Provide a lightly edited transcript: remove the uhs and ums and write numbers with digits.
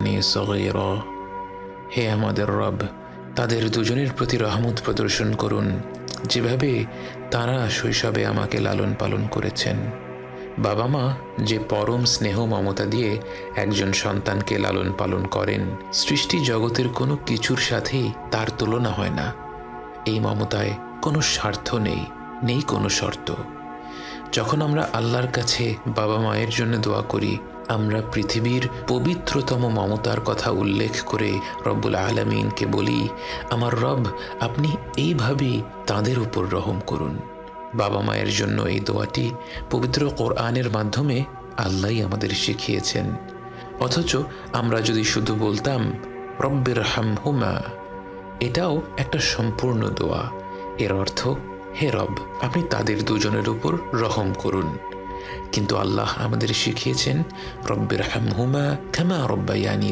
সগীরা। হে আমাদের রব, তাদের দুজনের প্রতি রহমত প্রদর্শন করুন যেভাবে তারা শৈশবে আমাকে লালন পালন করেছেন। বাবা মা যে পরম স্নেহ মমতা দিয়ে একজন সন্তানকে লালন পালন করেন, সৃষ্টি জগতের কোনো কিছুর সাথেই তার তুলনা হয় না। এই মমতায় কোনো স্বার্থ নেই, নেই কোনো শর্ত। যখন আমরা আল্লাহর কাছে বাবা মায়ের জন্য দোয়া করি, আমরা পৃথিবীর পবিত্রতম মমতার কথা উল্লেখ করে রব্বুল আলামিনকে বলি, আমার রব, আপনি এইভাবেই তাদের উপর রহম করুন। বাবা মায়ের জন্য এই দোয়াটি পবিত্র কোরআনের মাধ্যমে আল্লাহই আমাদের শিখিয়েছেন। অথচ আমরা যদি শুধু বলতাম রব্বির হামহুমা, এটাও একটা সম্পূর্ণ দোয়া। এর অর্থ, হে রব, আপনি তাদের দুজনের উপর রহম করুন। কিন্তু আল্লাহ আমাদের শিখিয়েছেন রব্বির হামহুমা কামা রব্বায়ানি